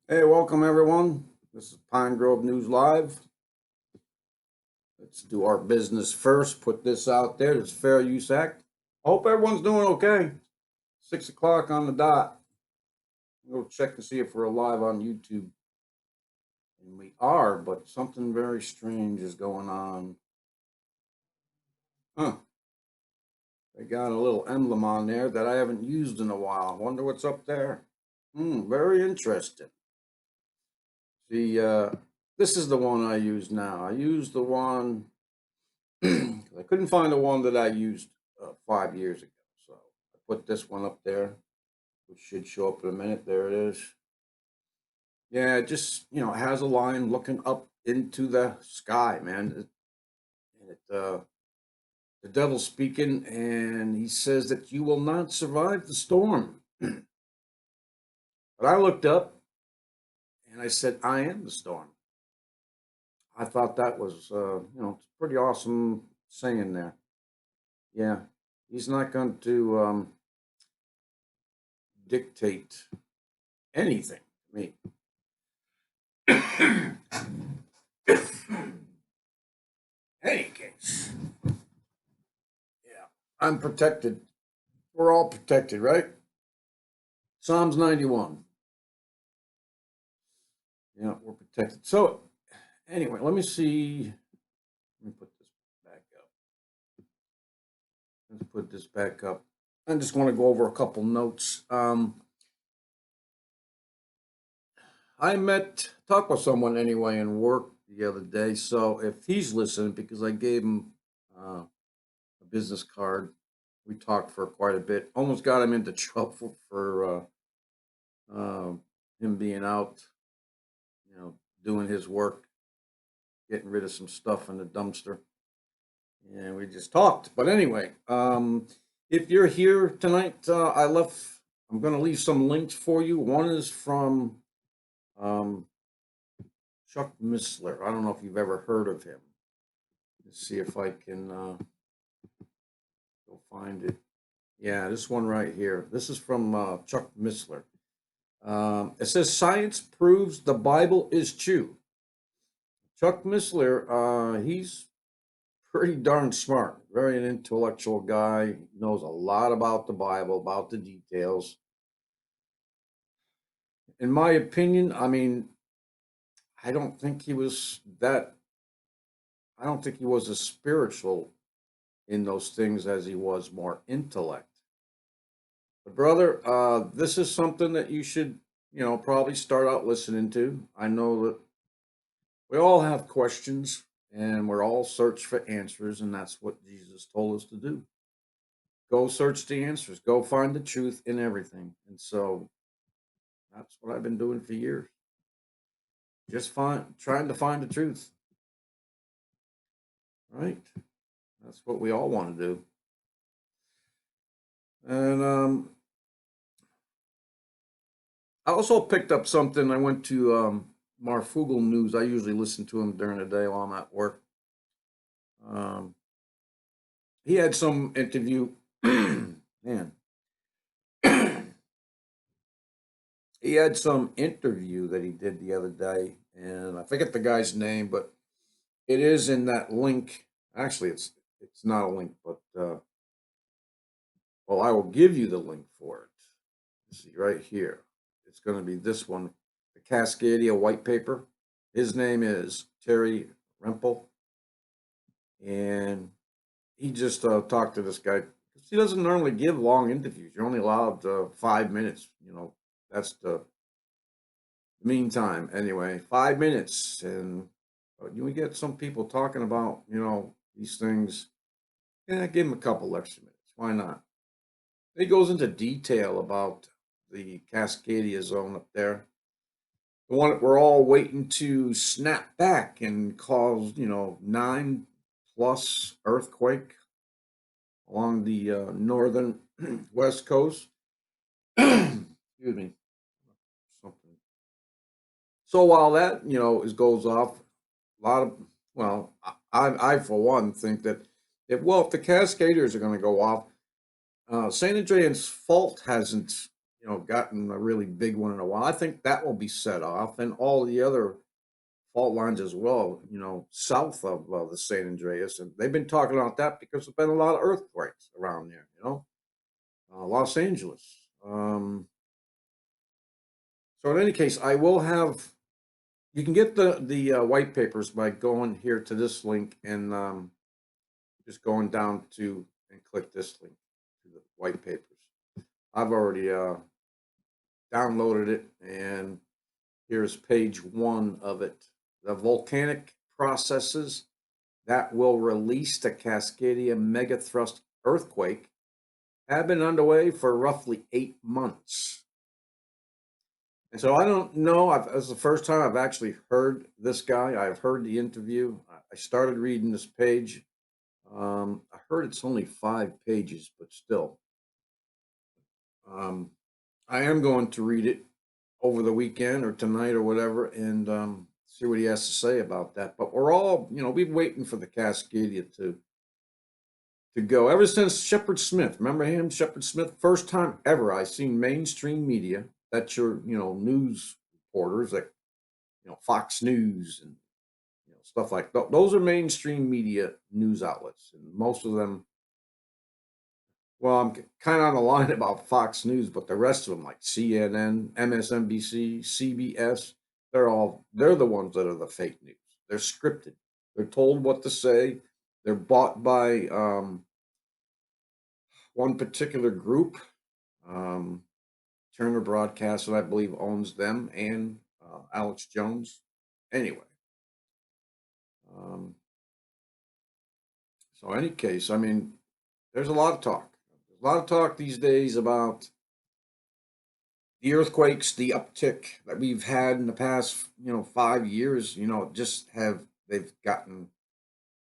Hey, welcome everyone. This is Pine Grove News Live. Let's do our business first. Put this out there. This Fair Use Act. I hope everyone's doing okay. 6 o'clock on the dot. Go check to see if we're live on YouTube. And we are, but something very strange is going on. Huh. They got a little emblem on there that I haven't used in a while. Wonder what's up there. Very interesting. See, this is the one I use now. I use the one I couldn't find the one that I used 5 years ago, so I put this one up there, which should show up in a minute. There it is. Yeah, it just it has a line looking up into the sky, man. The devil's speaking, and he says that you will not survive the storm. But I looked up and I said, I am the storm. I thought that was, it's pretty awesome saying there. Yeah, he's not going to dictate anything to me. Any case, yeah, I'm protected. We're all protected, right? Psalms 91. Yeah, we're protected. So, anyway, let me see. Let me put this back up. Let's put this back up. I just want to go over a couple notes. I talked with someone anyway in work the other day. So if he's listening, because I gave him a business card, we talked for quite a bit. Almost got him into trouble for him being out, doing his work, getting rid of some stuff in the dumpster. And we just talked. But anyway, if you're here tonight, I'm going to leave some links for you. One is from Chuck Missler. I don't know if you've ever heard of him. Let's see if I can go find it. Yeah, this one right here. This is from Chuck Missler. It says science proves the Bible is true. Chuck Missler, he's pretty darn smart, very an intellectual guy, knows a lot about the Bible, about the details. In my opinion, I mean, I don't think he was as spiritual in those things as he was more intellect. But brother, this is something that you should, probably start out listening to. I know that we all have questions and we're all search for answers, and that's what Jesus told us to do. Go search the answers, go find the truth in everything. And so that's what I've been doing for years. Just trying to find the truth. Right? That's what we all want to do. And I also picked up something. I went to Marfoogle News. I usually listen to him during the day while I'm at work. He had some interview. Man. He had some interview that he did the other day, and I forget the guy's name, but it is in that link. Actually, it's not a link, but well, I will give you the link for it. Let's see right here. It's going to be this one, the Cascadia white paper. His name is Terry REMPEL, and he just talked to this guy. He doesn't normally give long interviews. You're only allowed 5 minutes. That's the meantime. Anyway, 5 minutes, and we get some people talking about these things. Yeah, give him a couple extra minutes. Why not? He goes into detail about the Cascadia zone up there, the one that we're all waiting to snap back and cause 9+ earthquake along the northern west coast. Excuse me. Something. So while that goes off, a lot of I for one think that if the Cascadias are going to go off, San Andreas fault hasn't gotten a really big one in a while. I think that will be set off, and all the other fault lines as well, south of the San Andreas. And they've been talking about that because there's been a lot of earthquakes around there, Los Angeles. So in any case, I will have, you can get the white papers by going here to this link and just going down to and click this link to the white papers. I've already downloaded it, and here's page 1 of it. The volcanic processes that will release the Cascadia megathrust earthquake have been underway for roughly 8 months. And so I don't know, it's the first time I've actually heard this guy. I've heard the interview. I started reading this page. I heard it's only 5 pages, but still. I am going to read it over the weekend or tonight or whatever, and see what he has to say about that. But we're all, we've been waiting for the Cascadia to go ever since Shepard Smith. Remember him, Shepard Smith? First time ever I seen mainstream media. That's your, news reporters, like, Fox News and stuff like that. Those are mainstream media news outlets, and most of them. Well, I'm kind of on the line about Fox News, but the rest of them, like CNN, MSNBC, CBS, they're the ones that are the fake news. They're scripted. They're told what to say. They're bought by one particular group. Turner Broadcasting, I believe, owns them, and Alex Jones. Anyway. So in any case, I mean, there's a lot of talk. There's a lot of talk these days about the earthquakes, the uptick that we've had in the past, 5 years. They've gotten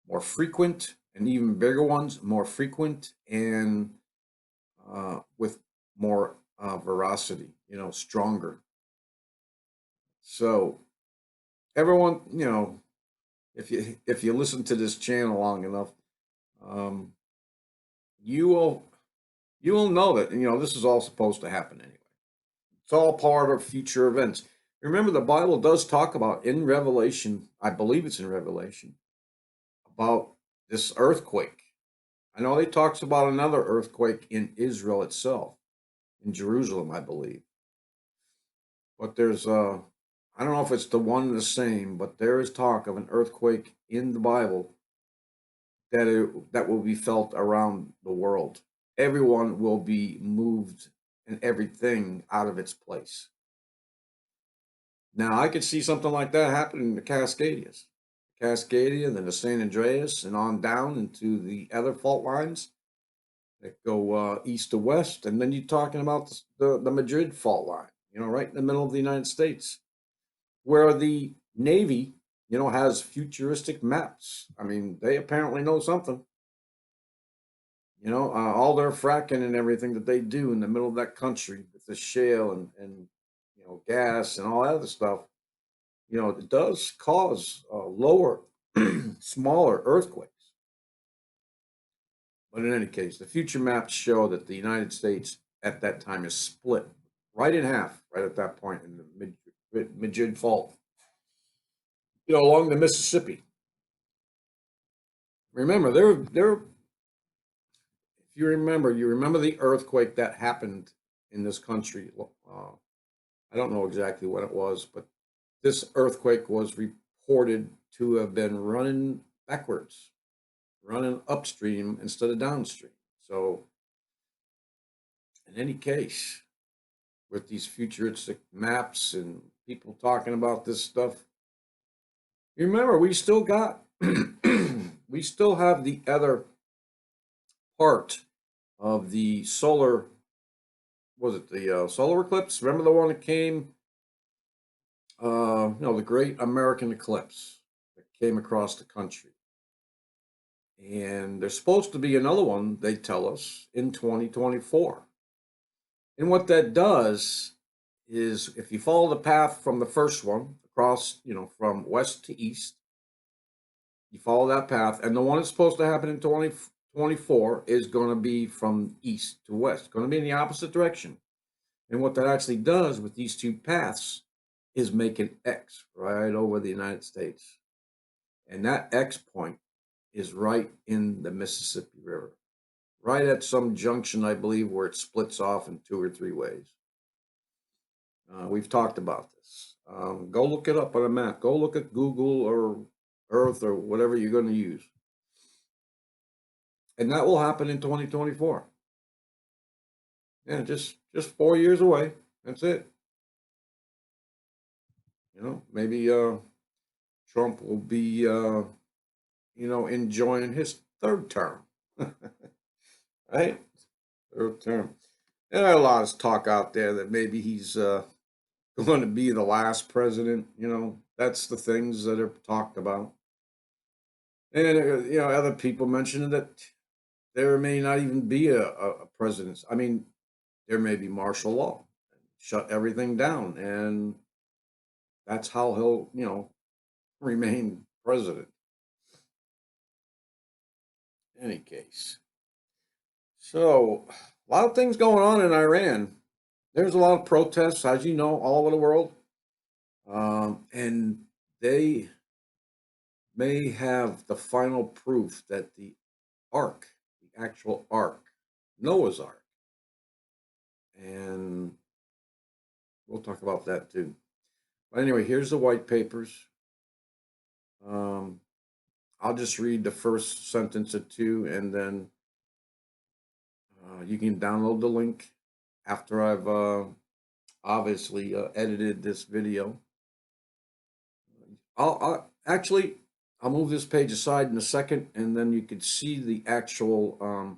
more frequent, and even bigger ones, more frequent, and with more veracity, stronger. So everyone, if you listen to this channel long enough, you will know that this is all supposed to happen anyway. It's all part of future events. Remember, the Bible does talk about in Revelation, I believe it's in Revelation, about this earthquake. I know he talks about another earthquake in Israel itself, in Jerusalem, I believe. But there's I don't know if it's the one and the same, but there is talk of an earthquake in the Bible that will be felt around the world. Everyone will be moved and everything out of its place. Now, I could see something like that happening in the Cascadias. Cascadia, then the San Andreas, and on down into the other fault lines that go east to west. And then you're talking about the Madrid fault line, right in the middle of the United States, where the Navy, has futuristic maps. I mean, they apparently know something. All their fracking and everything that they do in the middle of that country with the shale and gas and all that other stuff, it does cause lower, smaller earthquakes. But in any case, the future maps show that the United States at that time is split right in half, right at that point in the Madrid Fault, along the Mississippi. Remember, if you remember the earthquake that happened in this country. I don't know exactly what it was, but this earthquake was reported to have been running backwards, running upstream instead of downstream. So, in any case, with these futuristic maps and people talking about this stuff, remember, we still got, we still have the other part of the solar, was it the solar eclipse? Remember the one that came, the great American eclipse that came across the country. And there's supposed to be another one, they tell us, in 2024. And what that does is, if you follow the path from the first one across, from west to east, you follow that path, and the one that's supposed to happen in 2024 is going to be from east to west, going to be in the opposite direction. And what that actually does with these two paths is make an X right over the United States. And that X point is right in the Mississippi River, right at some junction, I believe, where it splits off in 2 or 3 ways. We've talked about this. Go look it up on a map. Go look at Google or Earth or whatever you're going to use. And that will happen in 2024. Yeah, just 4 years away. That's it. You know, maybe Trump will be, you know, enjoying his 3rd term. Right? 3rd term. There are a lot of talk out there that maybe he's going to be the last president. You know, that's the things that are talked about. And, you know, other people mentioned that there may not even be a president. I mean, there may be martial law, shut everything down, and that's how he'll, you know, remain president. In any case, so a lot of things going on in Iran. There's a lot of protests, as you know, all over the world, and they may have the final proof that the Ark, the actual Ark, Noah's Ark, and we'll talk about that too. But anyway, here's the white papers. I'll just read the first sentence or two, and then you can download the link after I've obviously edited this video. I'll move this page aside in a second, and then you can see the actual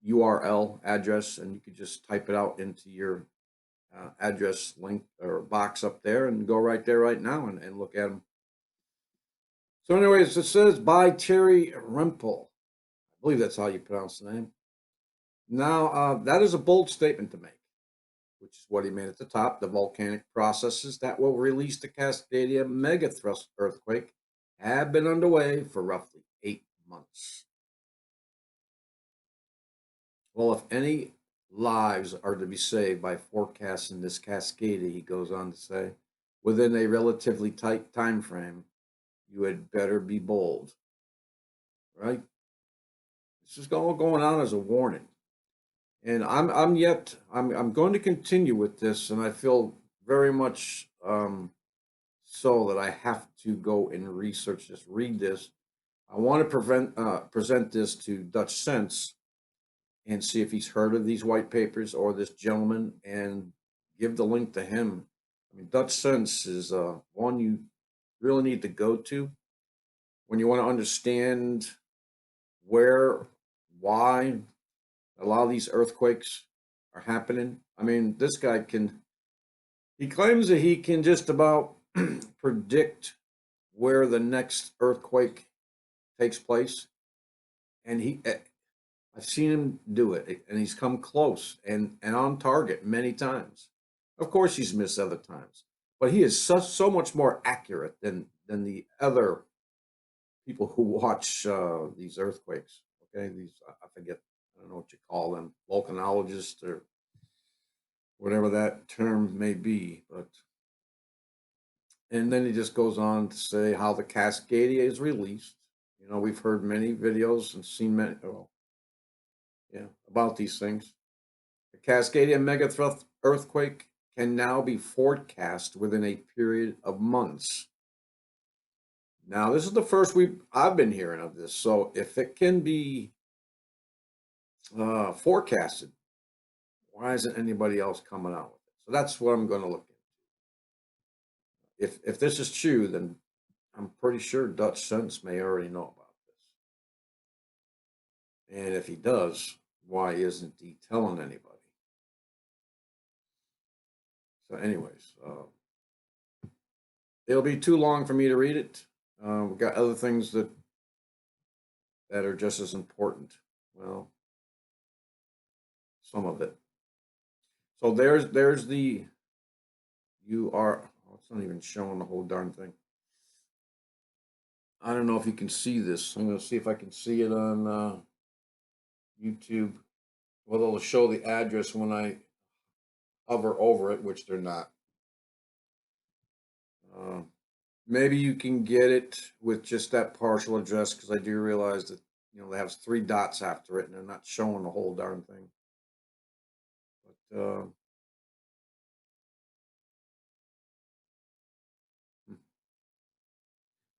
URL address, and you can just type it out into your address link or box up there and go right there right now and look at them. So anyways, it says by Terry Rempel. I believe that's how you pronounce the name. Now, that is a bold statement to make, which is what he made at the top. The volcanic processes that will release the Cascadia megathrust earthquake have been underway for roughly 8 months. Well, if any lives are to be saved by forecasting this Cascadia, he goes on to say, within a relatively tight time frame, you had better be bold. Right? This is all going on as a warning. And I'm going to continue with this, and I feel very much so that I have to go and research this, read this. I want to present this to Dutch Sense and see if he's heard of these white papers or this gentleman, and give the link to him. I mean, Dutch Sense is one you really need to go to when you want to understand where, why a lot of these earthquakes are happening. I mean, this guy he claims that he can just about predict where the next earthquake takes place. And I've seen him do it, and he's come close and on target many times. Of course, he's missed other times, but he is so much more accurate than the other people who watch these earthquakes. Okay, I forget, I don't know what you call them, volcanologists or whatever that term may be, but. And then he just goes on to say how the Cascadia is released. You know, we've heard many videos and seen many, about these things. The Cascadia megathrust earthquake can now be forecast within a period of months. Now, this is the first I've been hearing of this. So if it can be forecasted, why isn't anybody else coming out with it? So that's what I'm going to look at. If this is true, then I'm pretty sure Dutch Sense may already know about this. And if he does, why isn't he telling anybody? So anyways, it'll be too long for me to read it. We've got other things that are just as important. Well, some of it. So there's the it's not even showing the whole darn thing. I don't know if you can see this. I'm going to see if I can see it on YouTube. Well, it'll show the address when I hover over it, which they're not. Maybe you can get it with just that partial address, because I do realize that, you know, they have 3 dots after it and they're not showing the whole darn thing. But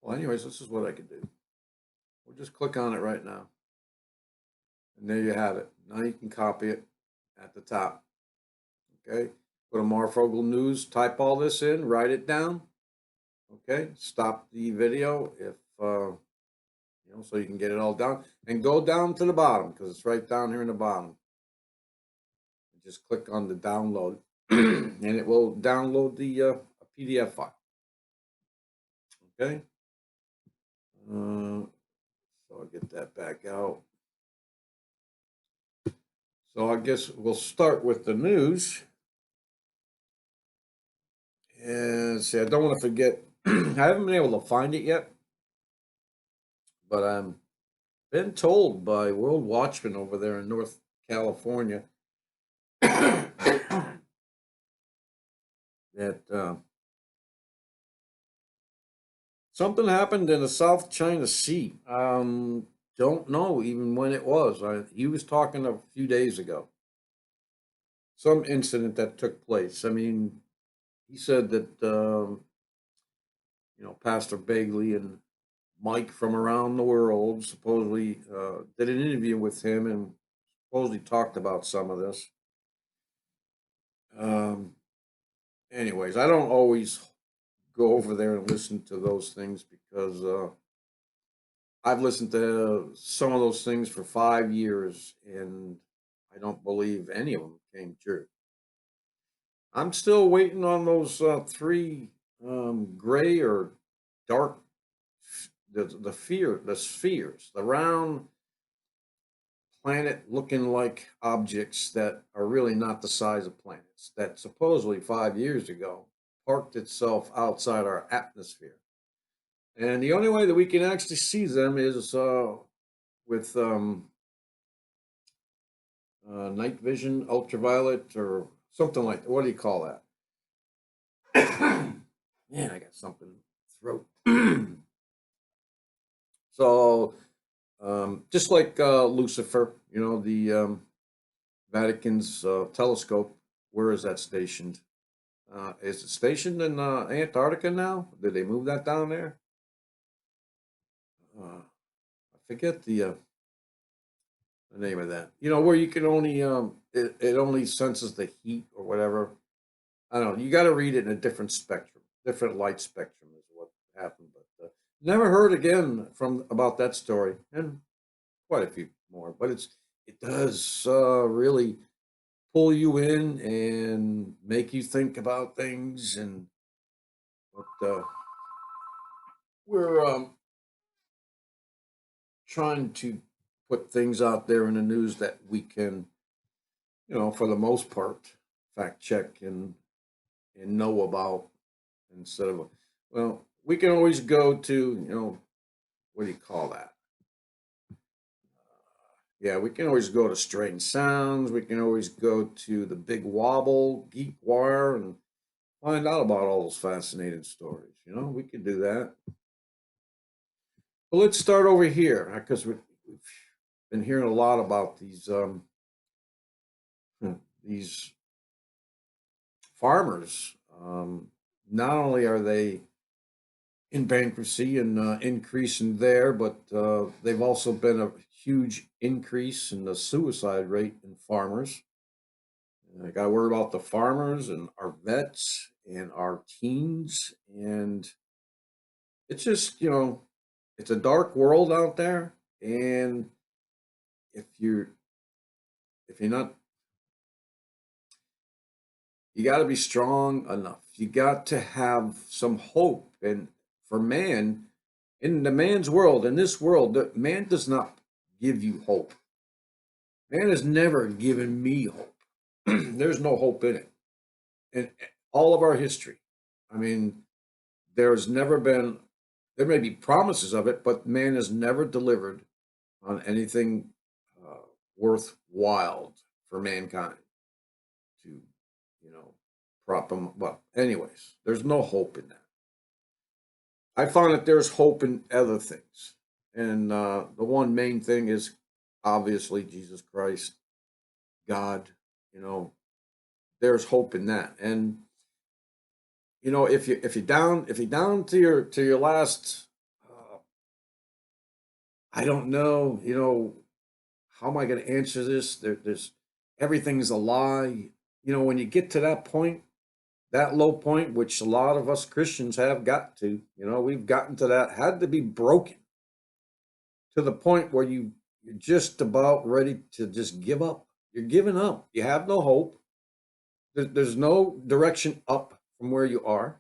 well, anyways, this is what I could do. We'll just click on it right now. And there you have it. Now you can copy it at the top. Okay. Go to Marfoogle News, type all this in, write it down. Okay. Stop the video if, you know, so you can get it all down. And go down to the bottom, because it's right down here in the bottom. Just click on the download and it will download the PDF file. Okay. So I'll get that back out. So I guess we'll start with the news. And see, I don't want to forget, I haven't been able to find it yet, but I'm been told by World Watchman over there in North California that something happened in the South China Sea. Don't know even when it was. He was talking a few days ago. Some incident that took place. I mean, he said that you know, Pastor Bagley and Mike from around the world supposedly did an interview with him and supposedly talked about some of this. Anyways, I don't always go over there and listen to those things, because I've listened to some of those things for 5 years and I don't believe any of them came true. I'm still waiting on those 3 gray or dark, the spheres, the round planet looking like objects that are really not the size of planets, that supposedly 5 years ago parked itself outside our atmosphere. And the only way that we can actually see them is with night vision, ultraviolet, or something like that. What do you call that? Man, I got something in the throat. So, just like Lucifer, you know, the Vatican's telescope, where is that stationed? Is it stationed in Antarctica now? Did they move that down there? I forget the name of that. You know, where you can only it only senses the heat or whatever. I don't know. You got to read it in a different spectrum, different light spectrum is what happened. But never heard again from about that story, and quite a few more. But it does really pull you in and make you think about things. And but we're trying to put things out there in the news that we can, you know, for the most part, fact check and know about, instead of, well, we can always go to, you know, what do you call that? Yeah, we can always go to Strange Sounds. We can always go to the Big Wobble, Geek Wire, and find out about all those fascinating stories. You know, we can do that. But let's start over here, because we've been hearing a lot about these farmers. Not only are they in bankruptcy and increasing there, but they've also been a huge increase in the suicide rate in farmers. And I got to worry about the farmers and our vets and our teens, and it's just, you know, it's a dark world out there. And if you're if you're not, you got to be strong enough. You got to have some hope. And for man, in the man's world, in this world, man does not give you hope. Man has never given me hope. There's no hope in it. In all of our history, I mean, there's never been, there may be promises of it, but man has never delivered on anything worthwhile for mankind to you know, prop them. Well, anyways, there's no hope in that. I found that there's hope in other things. And the one main thing is obviously Jesus Christ, God, you know, there's hope in that. And you know, if you're down to your last, I don't know, you know, how am I going to answer this? There's everything's a lie. You know, when you get to that point, that low point, which a lot of us Christians have got to, you know, we've gotten to that, had to be broken to the point where you're just about ready to just give up. You're giving up. You have no hope. There's no direction up from where you are.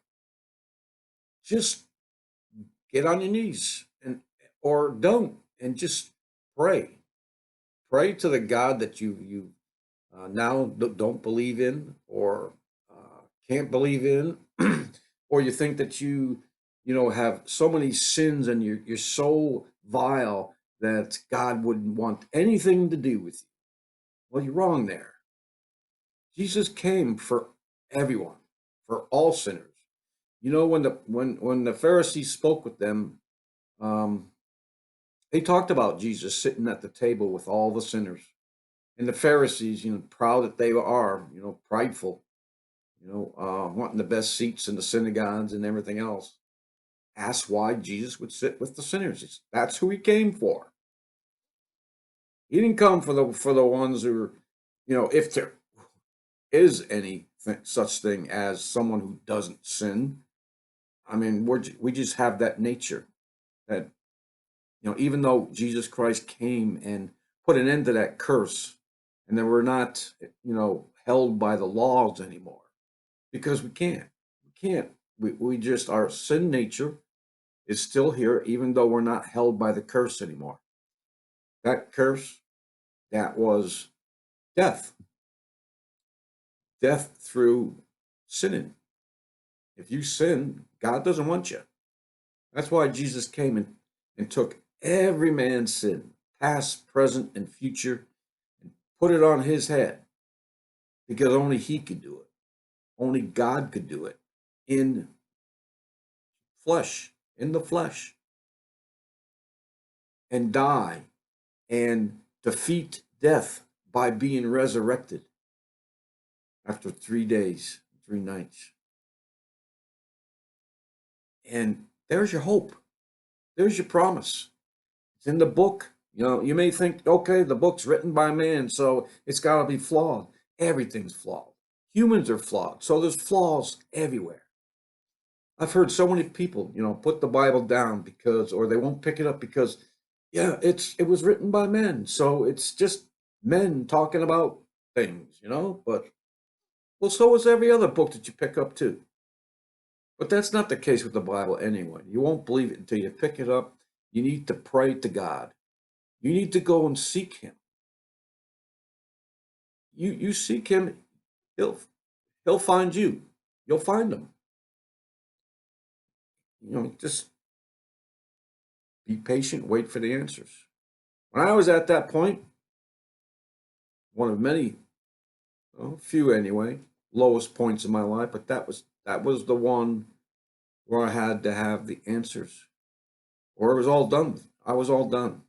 Just get on your knees and or don't and just pray. Pray to the God that you now don't believe in or can't believe in, or you think that you know have so many sins and you're so vile that God wouldn't want anything to do with you. Well, you're wrong there. Jesus came for everyone, for all sinners. You know, when the Pharisees spoke with them, um, they talked about Jesus sitting at the table with all the sinners. And the Pharisees, you know, proud that they are, you know, prideful, you know, wanting the best seats in the synagogues and everything else, asked why Jesus would sit with the sinners. That's who he came for. He didn't come for the ones who are, you know, if there is any such thing as someone who doesn't sin. I mean, we just have that nature that, you know, even though Jesus Christ came and put an end to that curse, and that we're not, you know, held by the laws anymore, because we just, our sin nature is still here, even though we're not held by the curse anymore. That curse, that was death, death through sinning. If you sin, God doesn't want you. That's why Jesus came and took every man's sin, past, present, and future, and put it on his head, because only he could do it. Only God could do it in flesh, in the flesh, and die and defeat death by being resurrected after 3 days, 3 nights. And there's your hope. There's your promise. It's in the book. You know, you may think, okay, the book's written by man, so it's got to be flawed. Everything's flawed. Humans are flawed. So there's flaws everywhere. I've heard so many people, you know, put the Bible down because, or they won't pick it up because, yeah, it was written by men, so it's just men talking about things, you know. But well, so is every other book that you pick up too. But that's not the case with the Bible anyway. You won't believe it until you pick it up. You need to pray to God. You need to go and seek Him. You seek Him, He'll He'll find you. You'll find Him. You know, just be patient. Wait for the answers. When I was at that point, one of many, well, few anyway, lowest points in my life, but that was the one where I had to have the answers, or it was all done. I was all done,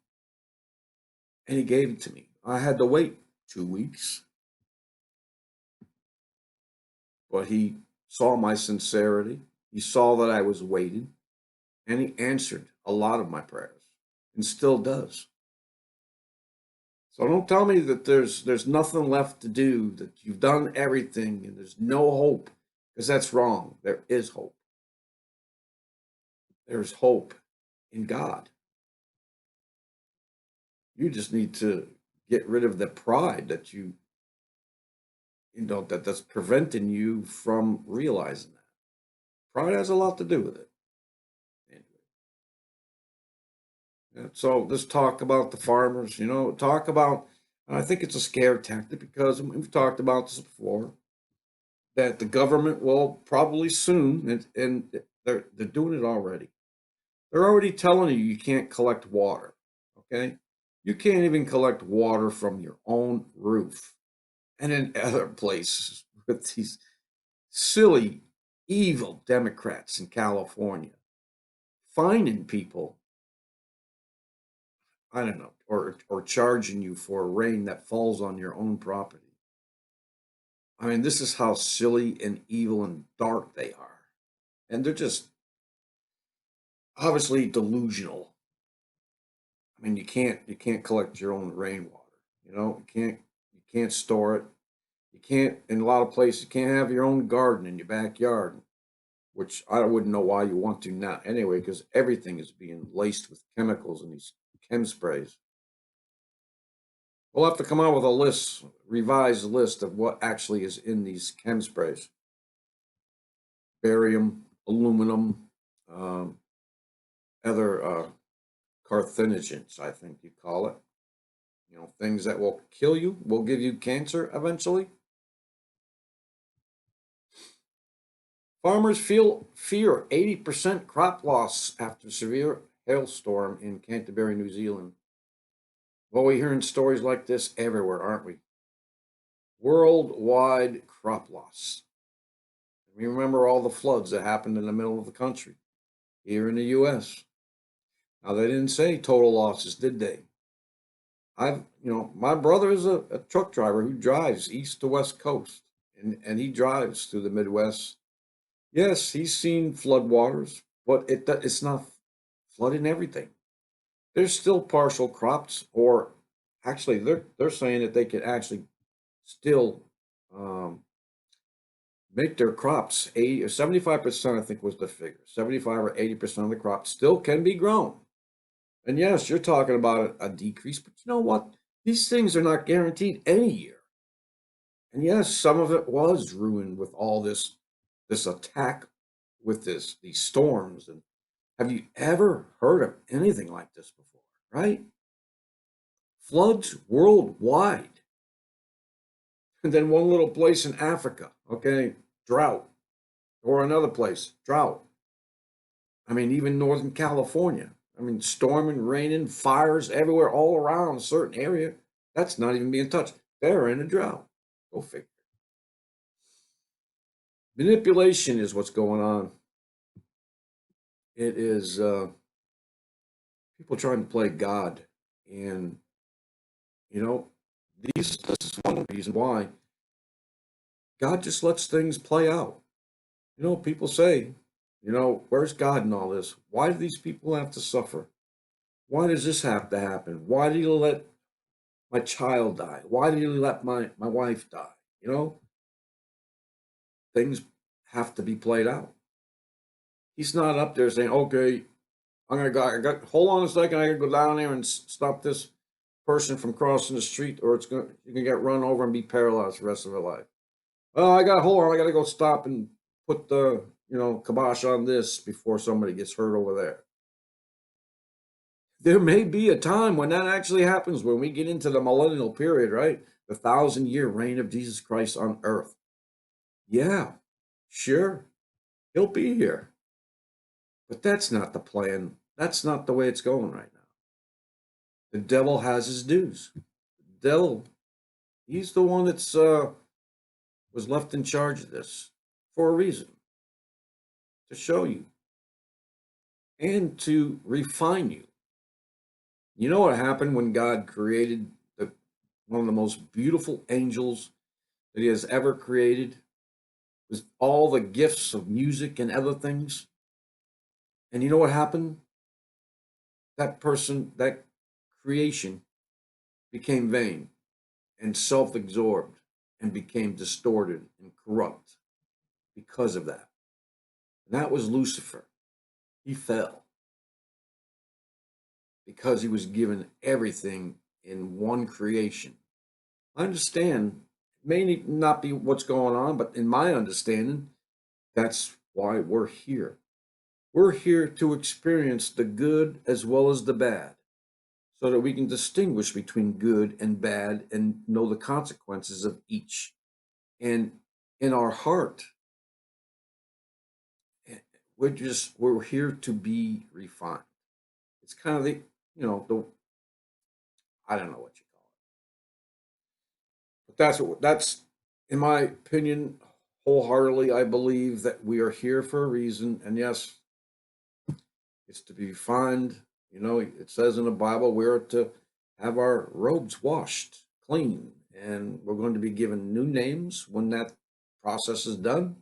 and He gave it to me. I had to wait 2 weeks, but He saw my sincerity. He saw that I was waiting, and He answered a lot of my prayers, and still does. So don't tell me that there's nothing left to do, that you've done everything and there's no hope, because that's wrong. There is hope. There's hope in God. You just need to get rid of the pride that you know that's preventing you from realizing that. Pride has a lot to do with it. Anyway, yeah, so let's talk about the farmers. You know, talk about. I think it's a scare tactic because we've talked about this before, that the government will probably soon, and they're doing it already. They're already telling you can't collect water. Okay, you can't even collect water from your own roof, and in other places with these silly, evil Democrats in California finding people, I don't know, or charging you for a rain that falls on your own property. I mean, this is how silly and evil and dark they are. And they're just obviously delusional. I mean, you can't collect your own rainwater. You can't store it. You can't, in a lot of places, you can't have your own garden in your backyard, which I wouldn't know why you want to now anyway, because everything is being laced with chemicals and these chem sprays. We'll have to come out with a list, revised list of what actually is in these chem sprays. Barium, aluminum, um, other carcinogens, I think you call it. Things that will kill you, will give you cancer eventually. Farmers fear 80% crop loss after severe hailstorm in Canterbury, New Zealand. Well, we're hearing stories like this everywhere, aren't we? Worldwide crop loss. We remember all the floods that happened in the middle of the country here in the U.S. Now, they didn't say total losses, did they? My brother is a truck driver who drives east to west coast, and he drives through the Midwest. Yes, he's seen floodwaters, but it's not flooding everything. There's still partial crops, or actually, they're saying that they can actually still make their crops 80 or 75%, I think was the figure. 75 or 80% of the crops still can be grown. And yes, you're talking about a decrease, but you know what? These things are not guaranteed any year. And yes, some of it was ruined with all this attack with these storms. And have you ever heard of anything like this before? Right? Floods worldwide. And then one little place in Africa, okay, drought. Or another place, drought. I mean, even Northern California. I mean, storming, raining, fires everywhere, all around a certain area. That's not even being touched. They're in a drought. Go figure. Manipulation is what's going on. It is people trying to play God. And, this is one reason why God just lets things play out. People say, where's God in all this? Why do these people have to suffer? Why does this have to happen? Why did he let my child die? Why did he let my wife die? Things have to be played out. He's not up there saying, okay, I'm gonna go. Hold on a second. I gotta go down there and stop this person from crossing the street, or you can get run over and be paralyzed the rest of her life. Oh, hold on. I gotta go stop and put the kibosh on this before somebody gets hurt over there. There may be a time when that actually happens, when we get into the millennial period, right? The 1,000-year reign of Jesus Christ on earth. Yeah, sure, he'll be here. But that's not the plan. That's not the way it's going right now. The devil has his dues. The devil, he's the one that's was left in charge of this for a reason. To show you. And to refine you. You know what happened when God created one of the most beautiful angels that he has ever created, with all the gifts of music and other things? And you know what happened? That creation became vain and self-absorbed and became distorted and corrupt because of that. And that was Lucifer. He fell because he was given everything in one creation. I understand it may not be what's going on, but in my understanding, that's why we're here. We're here to experience the good as well as the bad, so that we can distinguish between good and bad and know the consequences of each. And in our heart, we're here to be refined. It's kind of the I don't know what you call it, but that's in my opinion, wholeheartedly, I believe that we are here for a reason. And yes, it's to be refined. You know, it says in the Bible we're to have our robes washed clean, and we're going to be given new names when that process is done.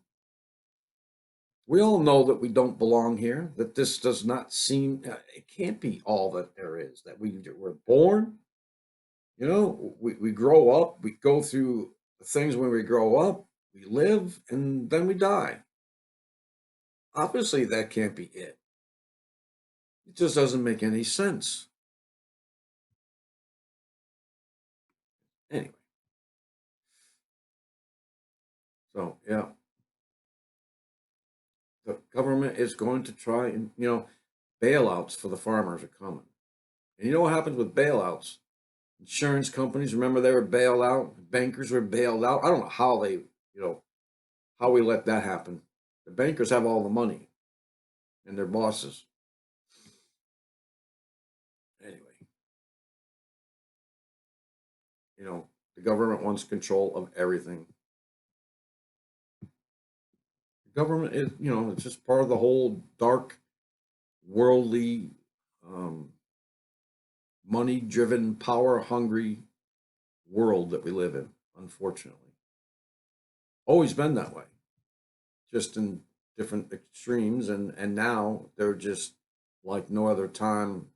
We all know that we don't belong here, that this does not seem, it can't be all that there is, that we're born, you know, we grow up, we go through things when we grow up, we live, and then we die. Obviously, that can't be it. It just doesn't make any sense. Anyway, so yeah, the government is going to try and, bailouts for the farmers are coming. And you know what happens with bailouts? Insurance companies, remember they were bailed out, bankers were bailed out. I don't know how how we let that happen. The bankers have all the money and their bosses. Anyway, the government wants control of everything. The government is, it's just part of the whole dark, worldly, um, money driven, power hungry world that we live in, unfortunately. Always been that way, just in different extremes. And now they're just like no other time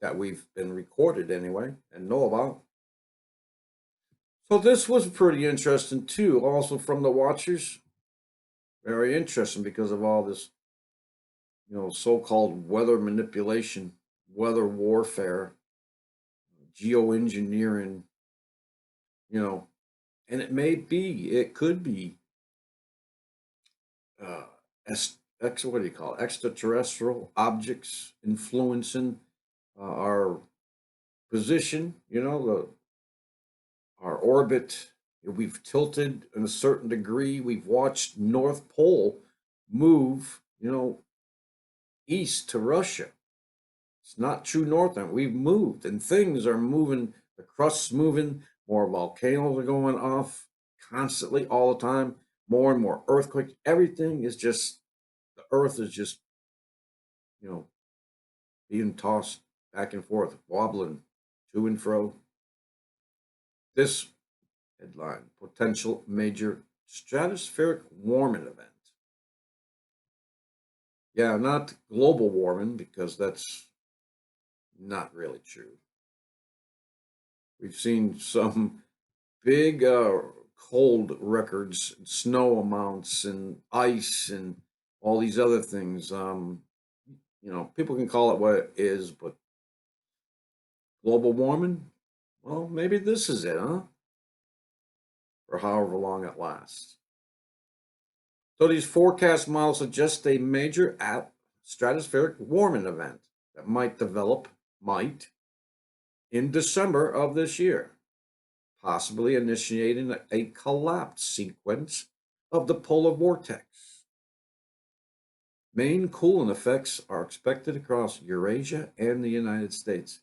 that we've been recorded anyway and know about. So this was pretty interesting too. Also from the watchers, very interesting because of all this, so-called weather manipulation, weather warfare, geoengineering, you know, and it could be, uh, what do you call it? Extraterrestrial objects influencing our position, our orbit. We've tilted in a certain degree. We've watched North Pole move, east to Russia. It's not true north. We've moved, and things are moving. The crust's moving. More volcanoes are going off constantly, all the time. More and more earthquakes. Everything is just the Earth is just, you know, being tossed back and forth, wobbling to and fro. This headline: potential major stratospheric warming event. Yeah, not global warming because that's not really true. We've seen some big cold records, snow amounts, and ice, and all these other things. People can call it what it is, but global warming, well, maybe this is it, huh? For however long it lasts. So these forecast models suggest a major stratospheric warming event that might in December of this year, possibly initiating a collapse sequence of the polar vortex. Main cooling effects are expected across Eurasia and the United States.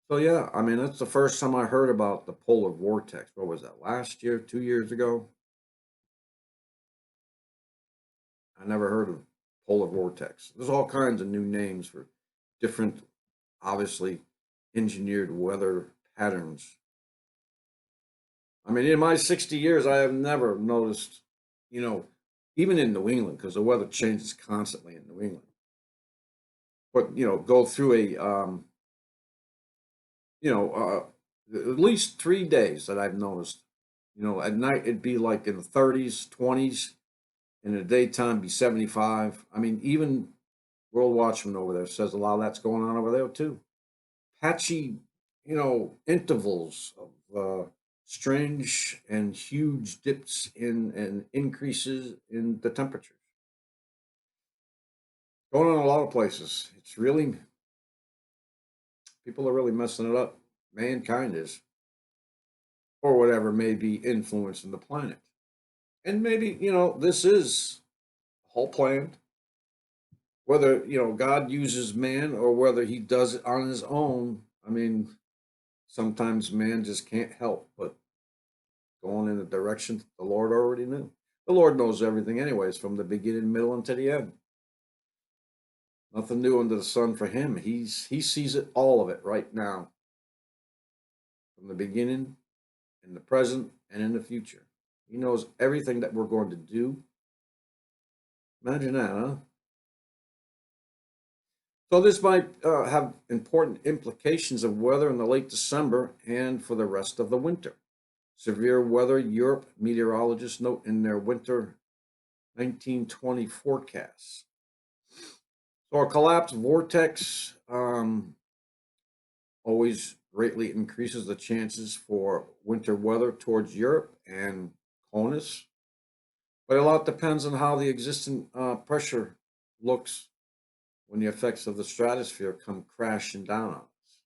So yeah, I mean that's the first time I heard about the polar vortex. What was that? Last year, 2 years ago? I never heard of polar vortex. There's all kinds of new names for different, obviously engineered weather patterns. I mean, in my 60 years, I have never noticed, you know, even in New England, because the weather changes constantly in New England. But go through you know, at least 3 days that I've noticed. At night it'd be like in the 30s, 20s, and in the daytime be 75. I mean, even World Watchman over there says a lot of that's going on over there too. Patchy, intervals of strange and huge dips in and increases in the temperatures. Going on a lot of places. It's really, people are really messing it up. Mankind is, or whatever may be influencing the planet. And maybe, this is whole planned. Whether, God uses man or whether he does it on his own. I mean, sometimes man just can't help but going in the direction that the Lord already knew. The Lord knows everything anyways, from the beginning, middle, and to the end. Nothing new under the sun for him. He sees it, all of it right now. From the beginning, in the present, and in the future. He knows everything that we're going to do. Imagine that, huh? So this might have important implications of weather in the late December and for the rest of the winter. Severe weather, Europe meteorologists note in their winter 1920 forecasts. So a collapsed vortex always greatly increases the chances for winter weather towards Europe and CONUS. But a lot depends on how the existing pressure looks when the effects of the stratosphere come crashing down on us.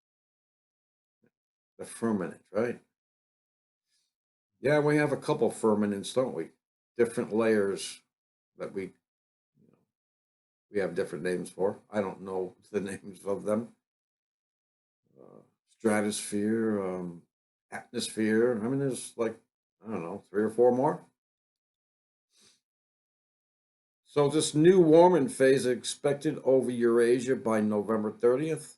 The firmament, right? Yeah, we have a couple firmaments, don't we? Different layers that we have different names for. I don't know the names of them. Stratosphere, atmosphere. I mean, there's like, I don't know, 3 or 4 more. So this new warming phase is expected over Eurasia by November 30th,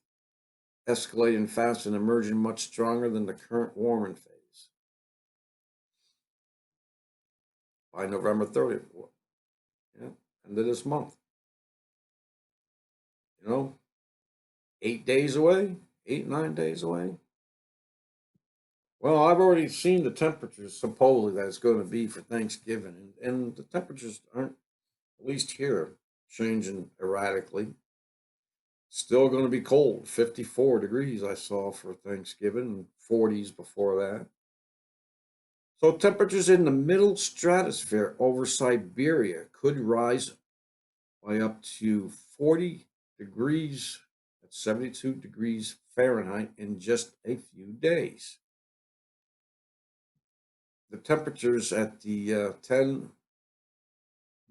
escalating fast and emerging much stronger than the current warming phase. By November 30th, yeah, end of this month. 8 days away, 8, 9 days away. Well, I've already seen the temperatures supposedly that it's going to be for Thanksgiving, and the temperatures aren't, at least here, changing erratically. Still going to be cold, 54 degrees I saw for Thanksgiving, and 40s before that. So temperatures in the middle stratosphere over Siberia could rise by up to 40 degrees, at 72 degrees Fahrenheit, in just a few days. The temperatures at the 10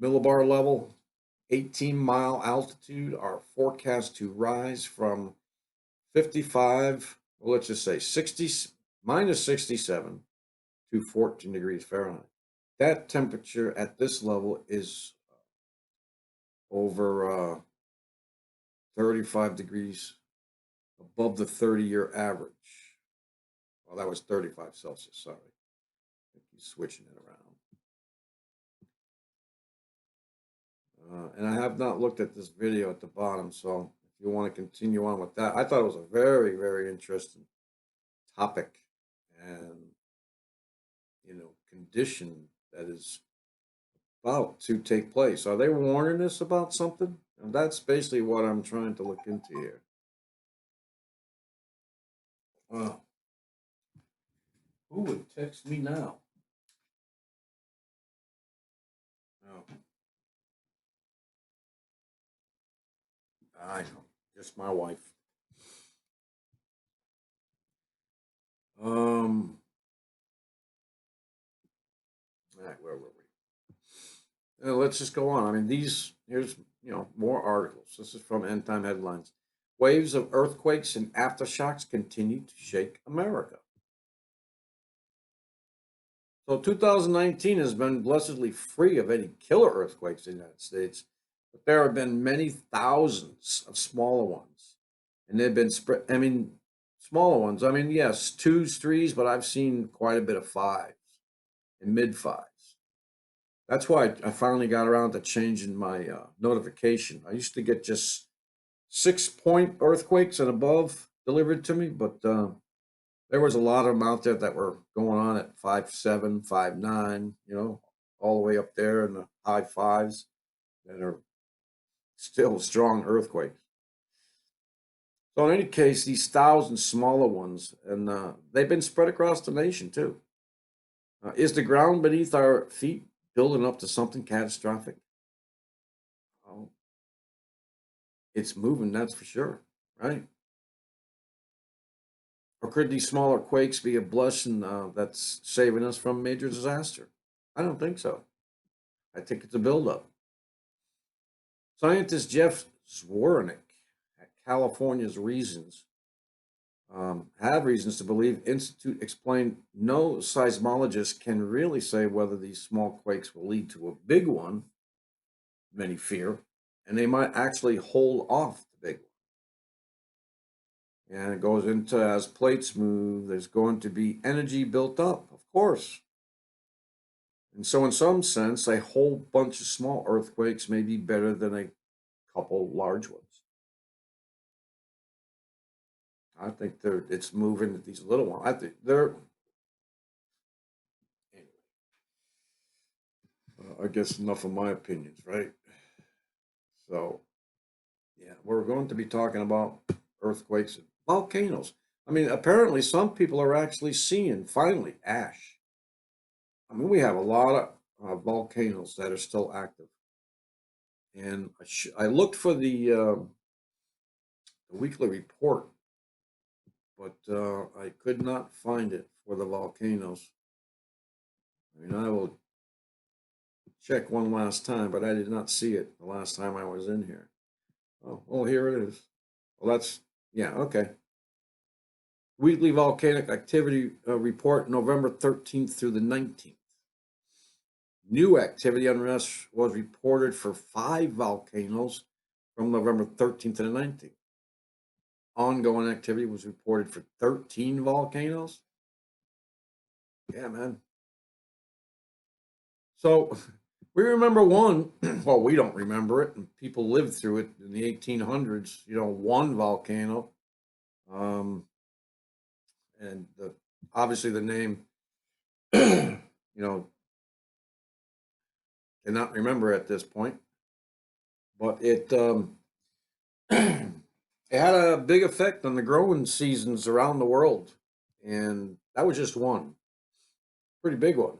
millibar level, 18-mile altitude, are forecast to rise from 55, well, let's just say 60, minus 67 to 14 degrees Fahrenheit. That temperature at this level is over 35 degrees above the 30-year average. Well, that was 35 Celsius, sorry. I think he's switching it around. And I have not looked at this video at the bottom, so if you want to continue on with that, I thought it was a very, very interesting topic and, condition that is about to take place. Are they warning us about something? And that's basically what I'm trying to look into here. Wow. Who would text me now? Oh, I know. Just my wife. All right, where were we? Let's just go on. I mean, here's, more articles. This is from End Time Headlines. Waves of earthquakes and aftershocks continue to shake America. So 2019 has been blessedly free of any killer earthquakes in the United States, but there have been many thousands of smaller ones. And they've been spread, smaller ones. Yes, 2s, 3s, but I've seen quite a bit of 5s and mid-5s. That's why I finally got around to changing my notification. I used to get just 6-point earthquakes and above delivered to me, but there was a lot of them out there that were going on at 5.7, 5.9, all the way up there in the high 5s that are still strong earthquakes. So in any case, these 1,000 smaller ones, and they've been spread across the nation too. Is the ground beneath our feet building up to something catastrophic? Oh, it's moving, that's for sure, right? Or could these smaller quakes be a blessing that's saving us from major disaster? I don't think so. I think it's a buildup. Scientist Jeff Zwornik at California's Reasons have reasons to believe Institute explained no seismologist can really say whether these small quakes will lead to a big one, many fear, and they might actually hold off the big one. And it goes into as plates move, there's going to be energy built up, of course. And so, in some sense, a whole bunch of small earthquakes may be better than a couple large ones. I think it's moving these little ones. I think they're anyway. I guess enough of my opinions, right? So, yeah, we're going to be talking about earthquakes and volcanoes. I mean, apparently, some people are actually seeing finally ash. I mean, we have a lot of volcanoes that are still active, and I looked for the weekly report, but I could not find it for the volcanoes. I mean, I will check one last time, but I did not see it the last time I was in here. Oh, well, here it is. Well, yeah, okay. Weekly volcanic activity report, November 13th through the 19th. New activity unrest was reported for 5 volcanoes from November 13th to the 19th. Ongoing activity was reported for 13 volcanoes. Yeah, man. So we remember one, well, we don't remember it, and people lived through it in the 1800s, one volcano. And obviously the name, cannot remember at this point, but it it had a big effect on the growing seasons around the world, and that was just one pretty big one.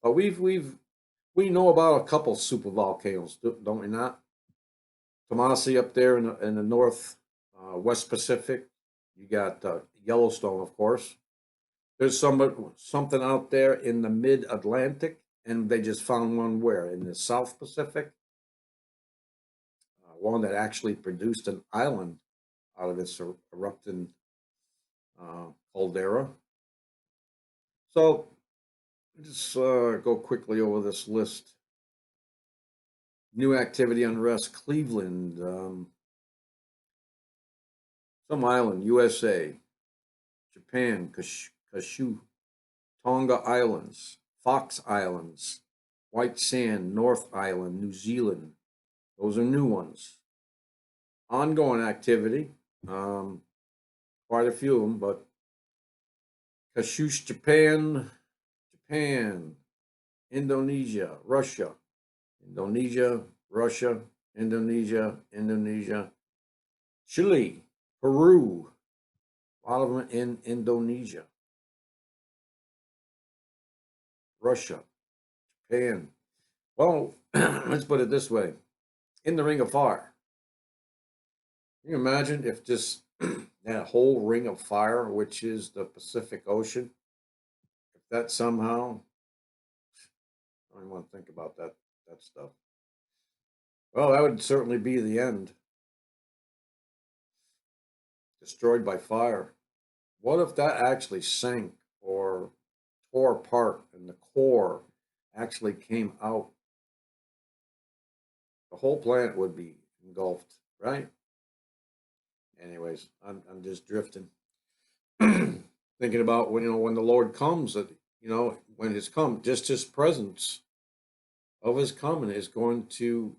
But we know about a couple super volcanoes, don't we not? Tomasi up there in the north west Pacific. You got Yellowstone, of course. There's something out there in the mid Atlantic, and they just found one where in the South Pacific. One that actually produced an island out of its erupting caldera. So just go quickly over this list. New activity unrest, Cleveland, some island, USA, Japan, Kashu, Tonga Islands, Fox Islands, White Sand, North Island, New Zealand. Those are new ones. Ongoing activity, quite a few of them, but Kashush, Japan, Indonesia, Russia, Indonesia, Chile, Peru, a lot of them in Indonesia, Russia, Japan. Well, let's put it this way. In the Ring of Fire. Can you imagine if just that whole ring of fire, which is the Pacific Ocean, if that somehow, I don't even want to think about that stuff. Well, that would certainly be the end. Destroyed by fire. What if that actually sank or tore apart and the core actually came out? The whole planet would be engulfed, right? Anyways, I'm just drifting. Thinking about when the Lord comes, that when His come, just His presence of His coming is going to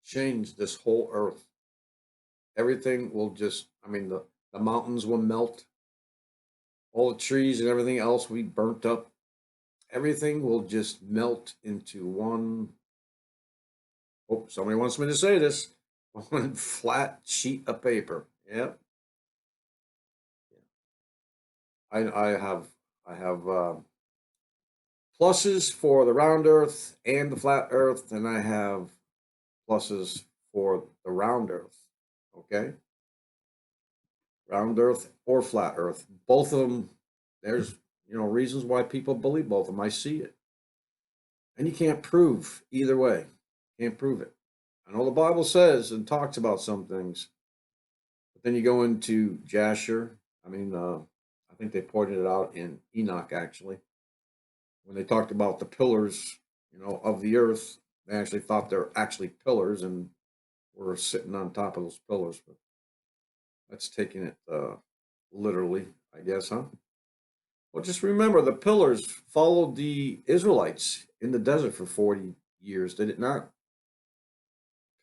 change this whole earth. Everything will just, I mean, the mountains will melt, all the trees and everything else will be burnt up. Everything will just melt into one. Oh, somebody wants me to say this. One flat sheet of paper. Yep. I have pluses for the round Earth and the flat Earth, and I have pluses for the round Earth. Okay, round Earth or flat Earth, both of them. There's reasons why people believe both of them. I see it, and you can't prove either way. Can't prove it. I know the Bible says and talks about some things, then you go into Jasher. I think they pointed it out in Enoch actually when they talked about the pillars, of the earth. They actually thought they're actually pillars and were sitting on top of those pillars. But that's taking it literally, I guess, huh? Well, just remember the pillars followed the Israelites in the desert for 40 years, did it not?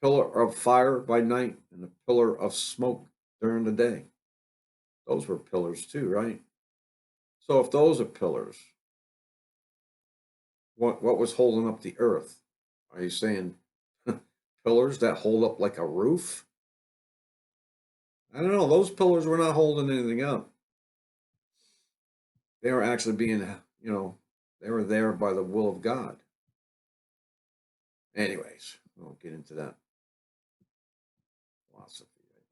Pillar of fire by night and a pillar of smoke during the day. Those were pillars too, right? So if those are pillars, what was holding up the earth? Are you saying pillars that hold up like a roof? I don't know. Those pillars were not holding anything up. They were actually being, they were there by the will of God. Anyways, we won't get into that philosophy right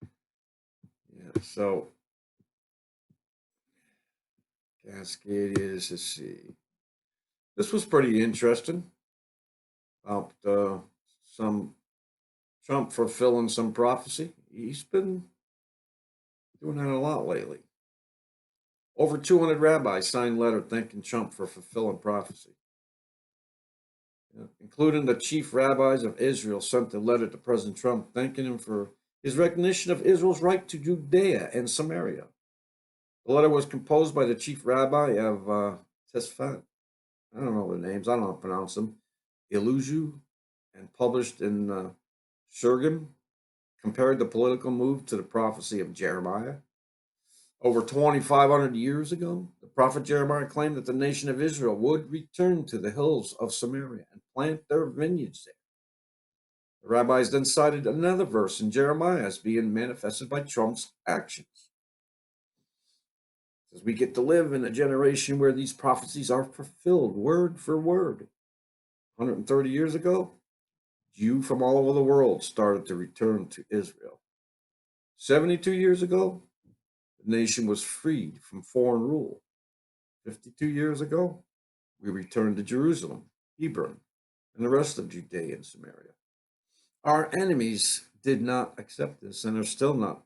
now. Yeah, so Cascadia, let's see. This was pretty interesting about some Trump fulfilling some prophecy. He's been doing that a lot lately. Over 200 rabbis signed letter thanking Trump for fulfilling prophecy. Including the chief rabbis of Israel sent a letter to President Trump thanking him for his recognition of Israel's right to Judea and Samaria. The letter was composed by the chief rabbi of Tesfat. I don't know the names. I don't know how to pronounce them. Iluju, and published in Shurgim, compared the political move to the prophecy of Jeremiah. Over 2,500 years ago, the prophet Jeremiah claimed that the nation of Israel would return to the hills of Samaria and plant their vineyards there. The rabbis then cited another verse in Jeremiah as being manifested by Trump's actions. It says, we get to live in a generation where these prophecies are fulfilled word for word. 130 years ago, Jews from all over the world started to return to Israel. 72 years ago, the nation was freed from foreign rule. 52 years ago, we returned to Jerusalem, Hebron, and the rest of Judea and Samaria. Our enemies did not accept this and are still not.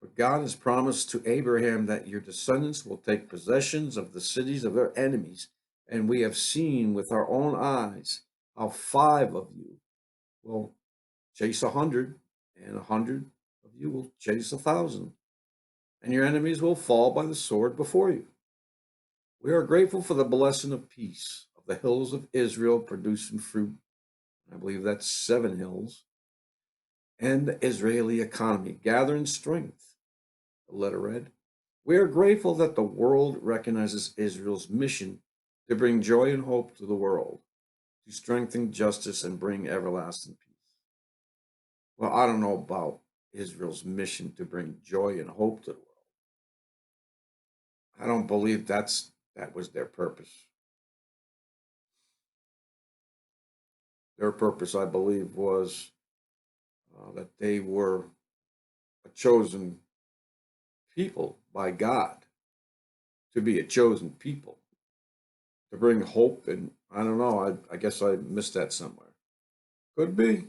But God has promised to Abraham that your descendants will take possessions of the cities of their enemies, and we have seen with our own eyes how 5 of you will chase 100, and 100 of you will chase 1,000, and your enemies will fall by the sword before you. We are grateful for the blessing of peace of the hills of Israel producing fruit. I believe that's 7 hills. And the Israeli economy gathering strength. The letter read, we are grateful that the world recognizes Israel's mission to bring joy and hope to the world, to strengthen justice and bring everlasting peace. Well, I don't know about Israel's mission to bring joy and hope to the world. I don't believe that was their purpose. Their purpose, I believe, was that they were a chosen people by God, to be a chosen people, to bring hope. And I don't know, I guess I missed that somewhere. Could be.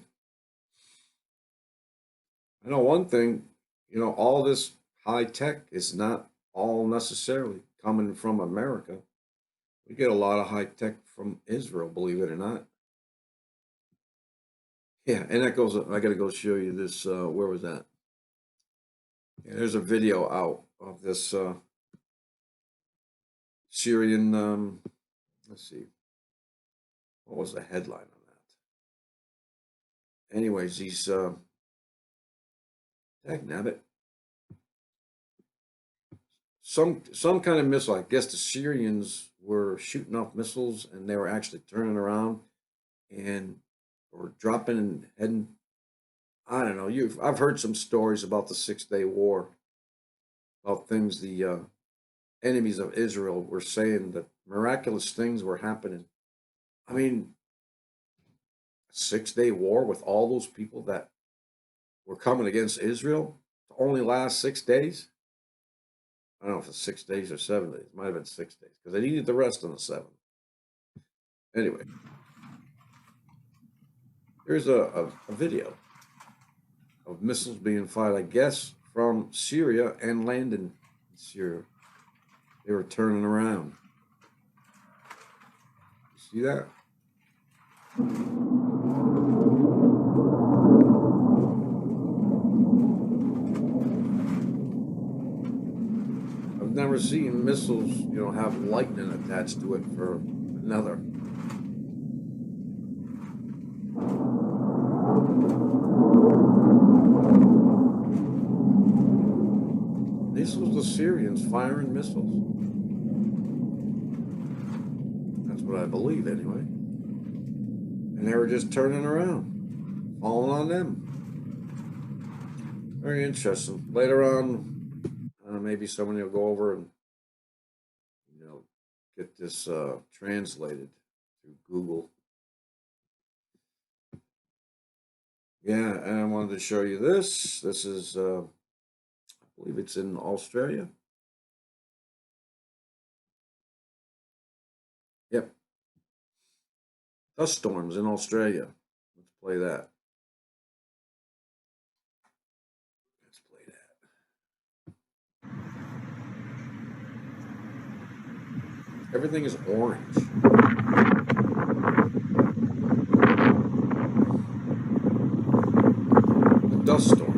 I know one thing, all this high tech is not all necessarily coming from America. We get a lot of high tech from Israel, believe it or not. Yeah, and that goes, I got to go show you this. Where was that? Yeah, there's a video out of this Syrian, let's see, what was the headline on that? Anyways, these, dagnabbit, some kind of missile. I guess the Syrians were shooting off missiles and they were actually turning around and or dropping and heading. I don't know. I've heard some stories about the 6-Day War, about things the enemies of Israel were saying that miraculous things were happening. I mean, 6-Day War with all those people that were coming against Israel to only last 6 days. I don't know if it's 6 days or 7 days. It might have been 6 days because they needed the rest on the 7th. Anyway, here's a video. of missiles being fired, I guess, from Syria and landing in Syria. They were turning around. You see that? I've never seen missiles, have lightning attached to it for another. This was the Syrians firing missiles. That's what I believe, anyway. And they were just turning around, falling on them. Very interesting. Later on, maybe somebody will go over and get this translated through Google. Yeah, and I wanted to show you this. This is, I believe it's in Australia. Yep. Dust storms in Australia. Let's play that. Let's play that. Everything is orange. The dust storm.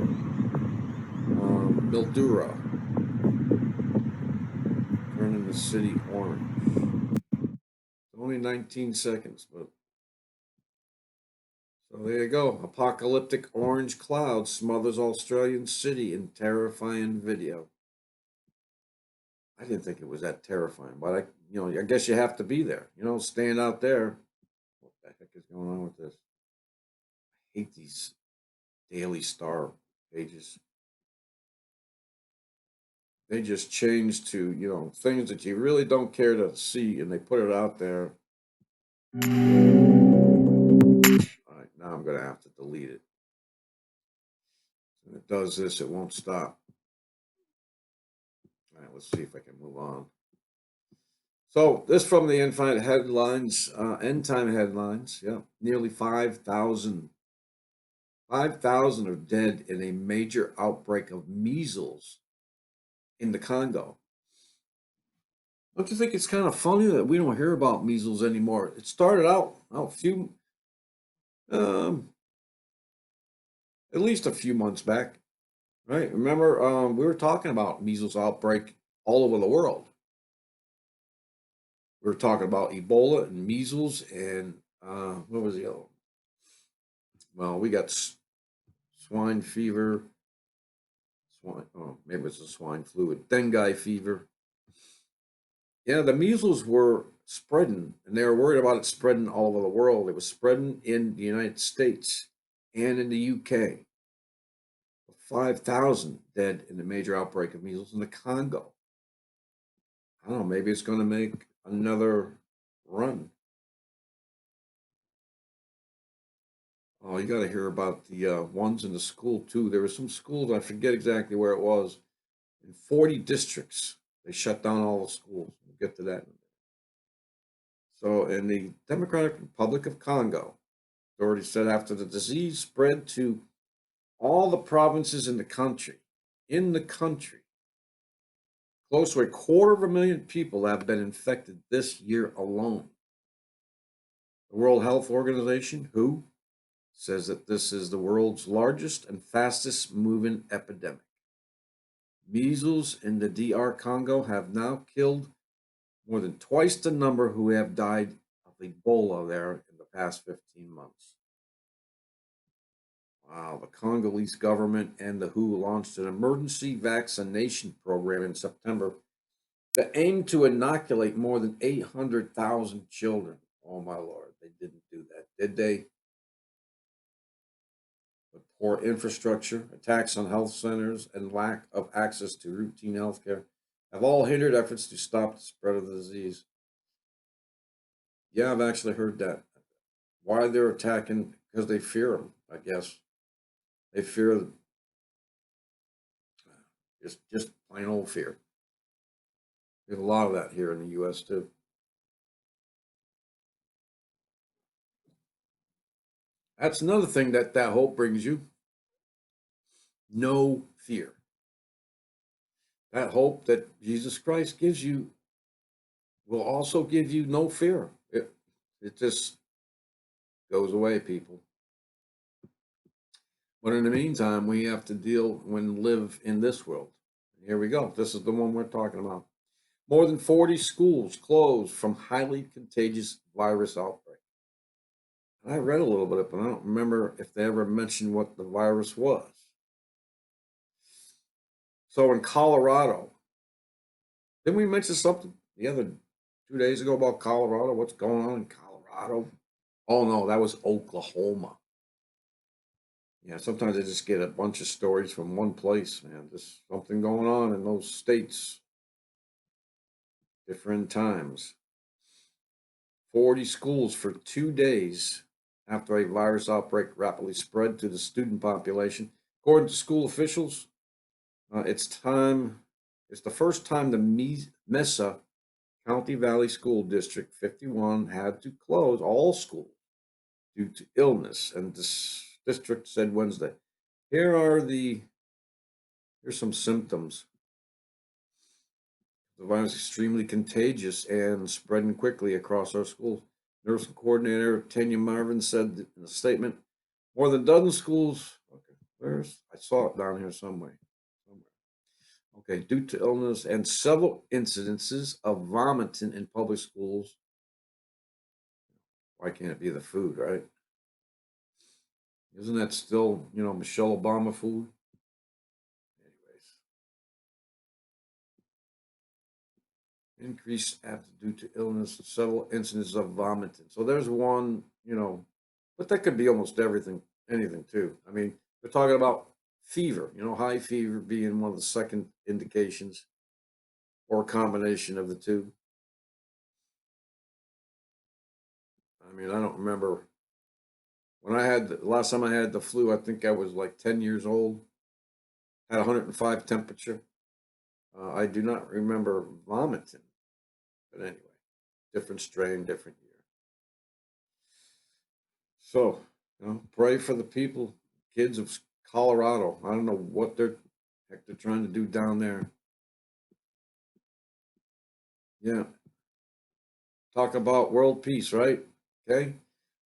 Mildura. Turning the city orange. Only 19 seconds, but so there you go. Apocalyptic orange cloud smothers Australian city in terrifying video. I didn't think it was that terrifying, but I guess you have to be there. Stand out there. What the heck is going on with this? I hate these Daily Star pages. They just change to, things that you really don't care to see, and they put it out there. All right, now I'm going to have to delete it. When it does this, it won't stop. All right, let's see if I can move on. So this from the End Time headlines. Yeah, nearly 5,000 are dead in a major outbreak of measles in the Congo. Don't you think it's kind of funny that we don't hear about measles anymore? It started out at least a few months back, right? Remember, we were talking about measles outbreak all over the world. We were talking about Ebola and measles and what was the other one? Well, we got swine fever, maybe it's a swine flu, dengue fever. Yeah, the measles were spreading, and they were worried about it spreading all over the world. It was spreading in the United States and in the UK. 5,000 dead in the major outbreak of measles in the Congo. I don't know, maybe it's going to make another run. Oh, you got to hear about the ones in the school, too. There were some schools, I forget exactly where it was, in 40 districts. They shut down all the schools. We'll get to that. So, in the Democratic Republic of Congo, authorities said after the disease spread to all the provinces in the country, close to 250,000 people have been infected this year alone. The World Health Organization, WHO, says that this is the world's largest and fastest moving epidemic. Measles in the DR Congo have now killed more than twice the number who have died of Ebola there in the past 15 months. Wow, the Congolese government and the WHO launched an emergency vaccination program in September that aimed to inoculate more than 800,000 children. Oh my Lord, they didn't do that, did they? But poor infrastructure, attacks on health centers, and lack of access to routine health care have all hindered efforts to stop the spread of the disease. Yeah, I've actually heard that. Why they're attacking? Because they fear them, I guess. They fear just plain old fear. We have a lot of that here in the U.S. too. That's another thing that hope brings you. No fear. That hope that Jesus Christ gives you will also give you no fear. It just goes away, people. But in the meantime, we have to live in this world. Here we go. This is the one we're talking about. More than 40 schools closed from highly contagious virus outbreak. And I read a little bit, but I don't remember if they ever mentioned what the virus was. So in Colorado, didn't we mention something the other 2 days ago about Colorado? What's going on in Colorado? Oh no, that was Oklahoma. Yeah, sometimes I just get a bunch of stories from one place, man. There's something going on in those states. Different times. 40 schools for 2 days after a virus outbreak rapidly spread to the student population. According to school officials, it's the first time the Mesa County Valley School District 51 had to close all schools due to illness, and this district said Wednesday. Here's some symptoms. The virus is extremely contagious and spreading quickly across our schools. Nursing coordinator Tanya Marvin said in a statement, more than a dozen schools. Okay, I saw it down here somewhere. Okay, due to illness and several incidences of vomiting in public schools. Why can't it be the food, right? Isn't that still, Michelle Obama food? Anyways. Increased due to illness, several incidents of vomiting. So there's one, but that could be almost anything too. I mean, we're talking about fever, high fever being one of the second indications or a combination of the two. I mean, I don't remember when the last time I had the flu. I think I was like 10 years old, had 105 temperature. I do not remember vomiting, but anyway, different strain, different year. So, pray for the people, kids of Colorado. I don't know what the heck they're trying to do down there. Yeah. Talk about world peace, right? Okay.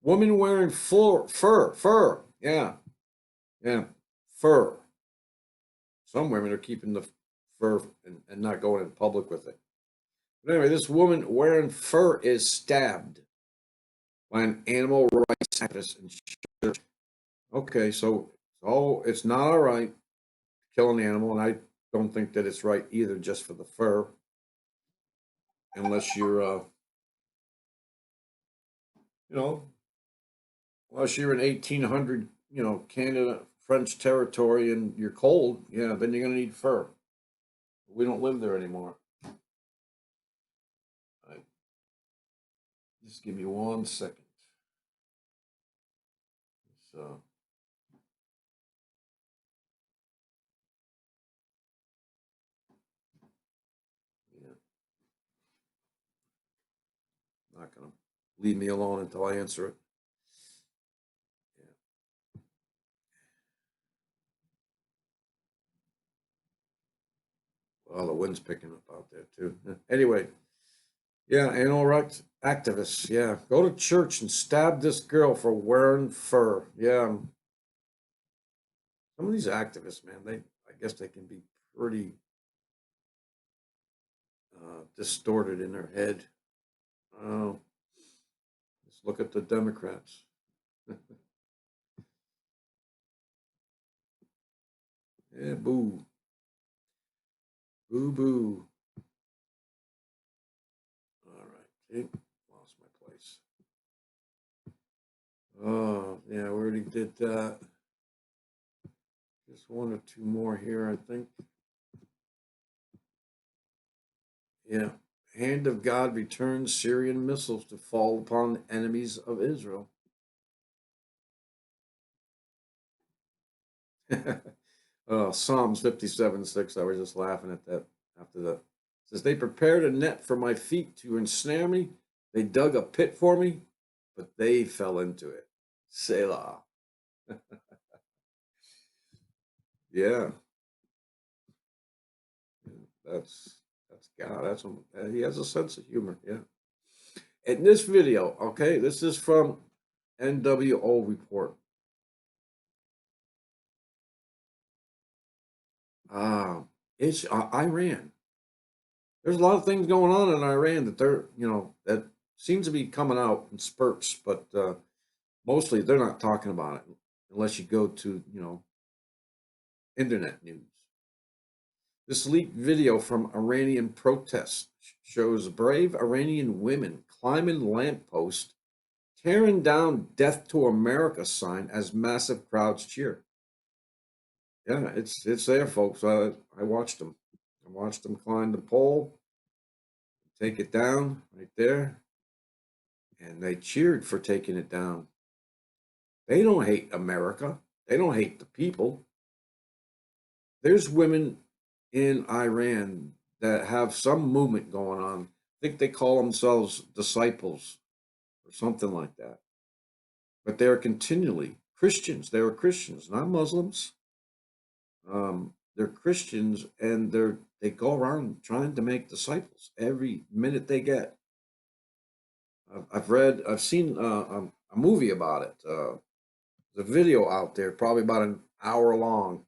Woman wearing fur. Yeah. Yeah. Fur. Some women are keeping the fur and not going in public with it. But anyway, this woman wearing fur is stabbed by an animal rights activist in church. Okay, so it's not all right to kill an animal, and I don't think that it's right either just for the fur, unless you're, unless you're in 1800, Canada, French territory, and you're cold, yeah, then you're going to need fur. We don't live there anymore. Right. Just give me 1 second. So. Yeah. Not going to leave me alone until I answer it. Well, the wind's picking up out there too. Anyway, yeah, animal rights activists. Yeah, go to church and stab this girl for wearing fur. Yeah, some of these activists, man, I guess they can be pretty distorted in their head. Oh, let's look at the Democrats. Yeah, boo. Boo boo. All right. Lost my place. Oh, yeah, we already did that. Just 1 or 2 more here, I think. Yeah. Hand of God returns Syrian missiles to fall upon the enemies of Israel. Psalms 57:6. I was just laughing at that after that. It says, they prepared a net for my feet to ensnare me. They dug a pit for me, but they fell into it. Selah. Yeah, that's God. He has a sense of humor. Yeah. In this video, okay, this is from NWO report. Uh, it's Iran. There's a lot of things going on in Iran that that seems to be coming out in spurts, but mostly they're not talking about it unless you go to internet news. This leaked video from Iranian protests shows brave Iranian women climbing lamppost, tearing down "Death to America" sign as massive crowds cheer. Yeah, it's there, folks. I watched them. I watched them climb the pole, take it down right there, and they cheered for taking it down. They don't hate America. They don't hate the people. There's women in Iran that have some movement going on. I think they call themselves disciples or something like that. But they're continually Christians. They were Christians, not Muslims. They're Christians, and they go around trying to make disciples every minute they get. I've seen a movie about it. There's a video out there, probably about an hour long,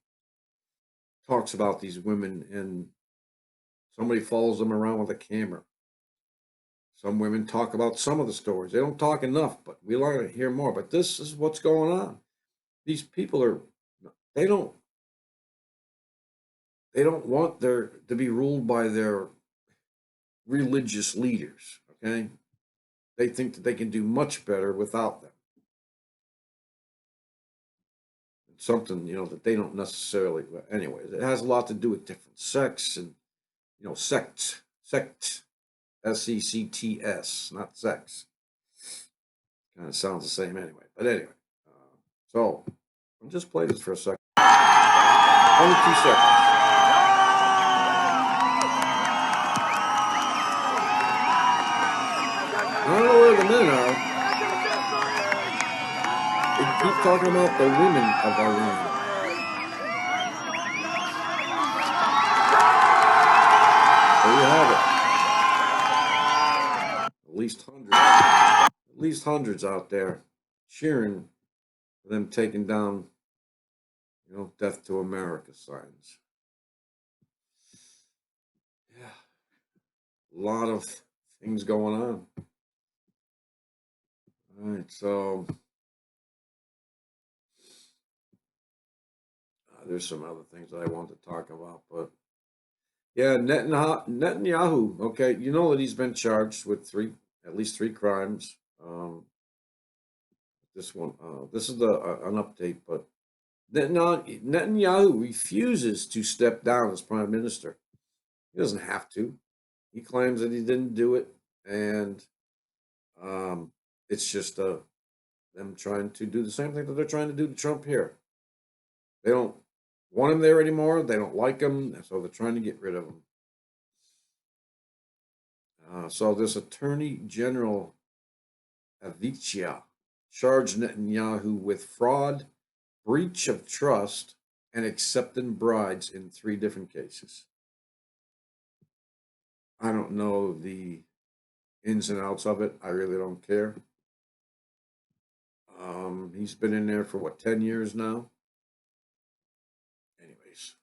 talks about these women, and somebody follows them around with a camera. Some women talk about some of the stories. They don't talk enough, but we like to hear more. But this is what's going on. These people they don't they don't want their to be ruled by their religious leaders. Okay, they think that they can do much better without them. It's something that they don't necessarily. But anyways, it has a lot to do with different sects and sect, SECTS, not sex. Kind of sounds the same anyway. But anyway, so I'll just play this for a second. 22 seconds. I don't know where the men are. They keep talking about the women of Iran. There you have it. At least hundreds out there cheering for them taking down, "Death to America" signs. Yeah, a lot of things going on. All right, so there's some other things that I want to talk about, but yeah, Netanyahu. Okay, you know that he's been charged with at least three crimes. This is an update, but Netanyahu refuses to step down as prime minister. He doesn't have to. He claims that he didn't do it, and it's just them trying to do the same thing that they're trying to do to Trump here. They don't want him there anymore. They don't like him, so they're trying to get rid of him. So this Attorney General Avicii charged Netanyahu with fraud, breach of trust, and accepting bribes in three different cases. I don't know the ins and outs of it. I really don't care. He's been in there for what, 10 years now? Anyways,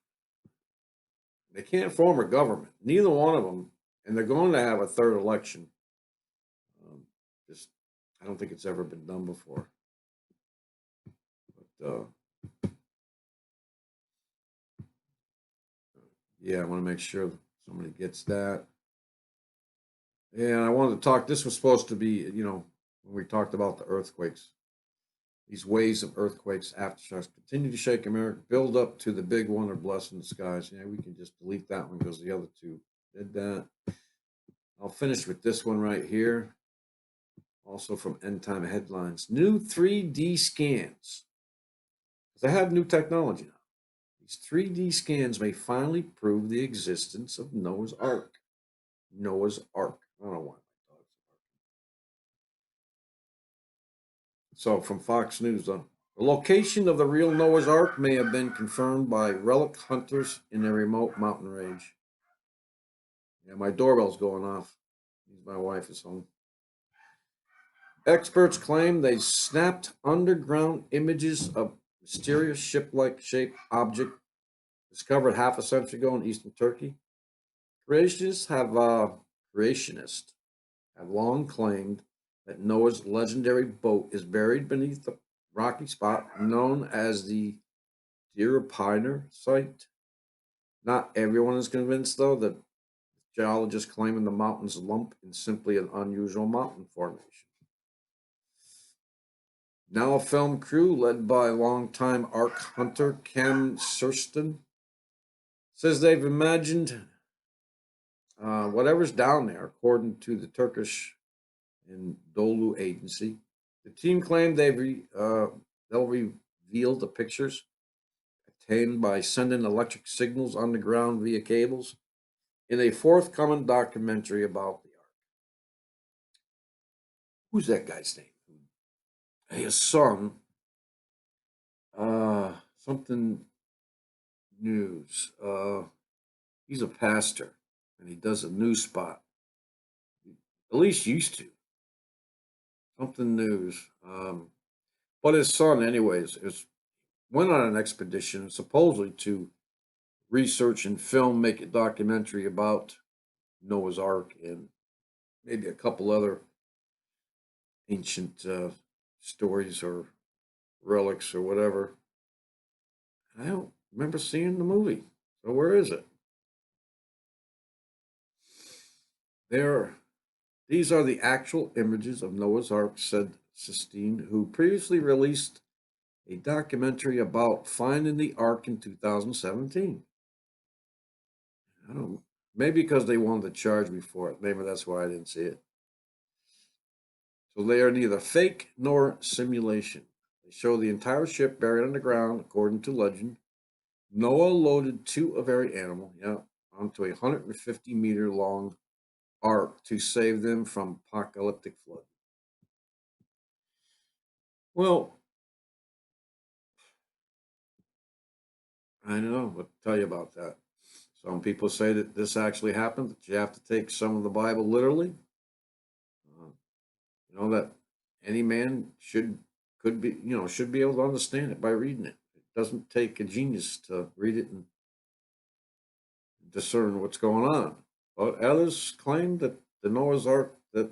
they can't form a government, neither one of them, and they're going to have a third election. Just, I don't think it's ever been done before. But yeah, I want to make sure somebody gets that. And I wanted to talk. This was supposed to be, when we talked about the earthquakes, these waves of earthquakes, aftershocks continue to shake America, build up to the big one or blessed in the skies. Yeah, we can just delete that one because the other two did that. I'll finish with this one right here. Also from End Time Headlines. New 3D scans. They have new technology now. These 3D scans may finally prove the existence of Noah's Ark. Noah's Ark. I don't know why my dog's barking. So from Fox News, The location of the real Noah's Ark may have been confirmed by relic hunters in a remote mountain range. Yeah, my doorbell's going off. My wife is home. Experts claim they snapped underground images of mysterious ship-like shaped object discovered half a century ago in eastern Turkey. Creationists have long claimed that Noah's legendary boat is buried beneath the rocky spot known as the Dirapiner site. Not everyone is convinced, though, that geologists claiming the mountain's lump is simply an unusual mountain formation. Now a film crew led by longtime Ark hunter Cam Surston says they've imagined whatever's down there, according to the Turkish and Dolu agency. The team claimed they'll reveal the pictures obtained by sending electric signals underground via cables in a forthcoming documentary about the Ark. Who's that guy's name? His son, something news. He's a pastor and he does a news spot. At least used to. Something news. But his son, anyways, went on an expedition supposedly to research and film, make a documentary about Noah's Ark and maybe a couple other ancient stories or relics or whatever. I don't remember seeing the movie. So where is it? These are the actual images of Noah's Ark, said Sistine, who previously released a documentary about finding the Ark in 2017. I don't know. Maybe because they wanted to charge me for it. Maybe that's why I didn't see it. So they are neither fake nor simulation. They show the entire ship buried underground, according to legend. Noah loaded a very animal, onto a 150-meter long ark to save them from apocalyptic flood. Well, I don't know what to tell you about that. Some people say that this actually happened, that you have to take some of the Bible literally. That any man should be able to understand it by reading it. It doesn't take a genius to read it and discern what's going on. But others claim that the Noah's Ark that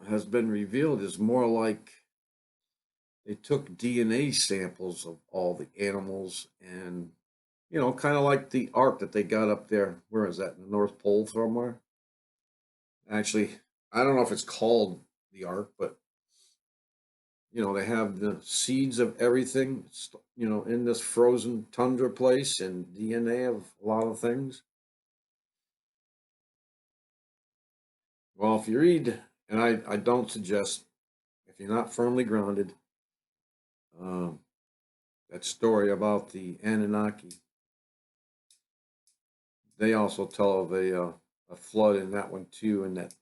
has been revealed is more like they took DNA samples of all the animals and, kind of like the ark that they got up there. Where is that? In the North Pole somewhere? Actually, I don't know if it's called the ark, but, they have the seeds of everything, in this frozen tundra place and DNA of a lot of things. Well, if you read, and I don't suggest, if you're not firmly grounded, that story about the Anunnaki, they also tell of a flood in that one too, and that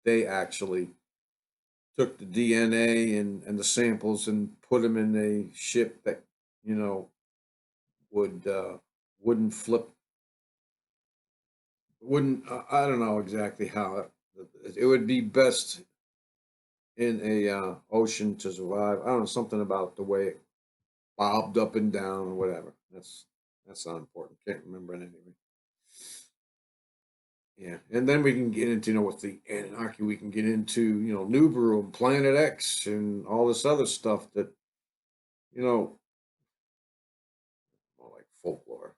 they actually took the DNA and the samples and put them in a ship that, wouldn't flip, I don't know exactly how it would be best in a ocean to survive. I don't know, something about the way it bobbed up and down, or whatever. That's not important. Can't remember it anyway. Yeah, and then we can get into, with the Anunnaki, we can get into, Nibiru and Planet X and all this other stuff that, more like folklore.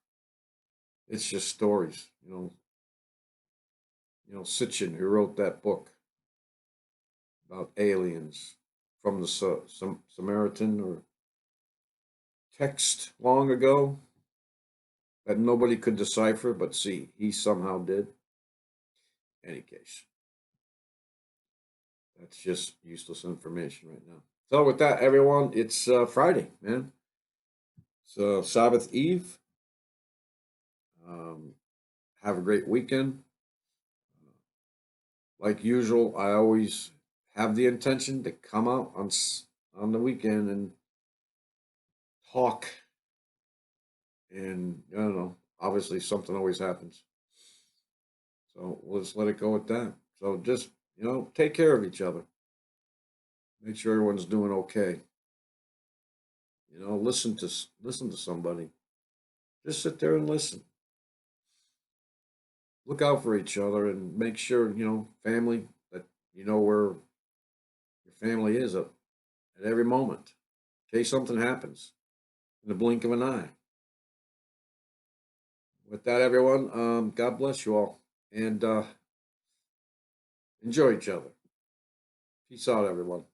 It's just stories, Sitchin, who wrote that book about aliens from the Samaritan or text long ago that nobody could decipher, but see, he somehow did. Any case, that's just useless information right now. So with that, everyone, it's Friday, man. So Sabbath Eve. Have a great weekend. Like usual, I always have the intention to come out on on the weekend and talk. And I don't know, obviously something always happens. So let's let it go at that. So just, take care of each other. Make sure everyone's doing okay. Listen to somebody. Just sit there and listen. Look out for each other and make sure, family, that you know where your family is at every moment in case something happens in the blink of an eye. With that, everyone, God bless you all and enjoy each other. Peace out, everyone.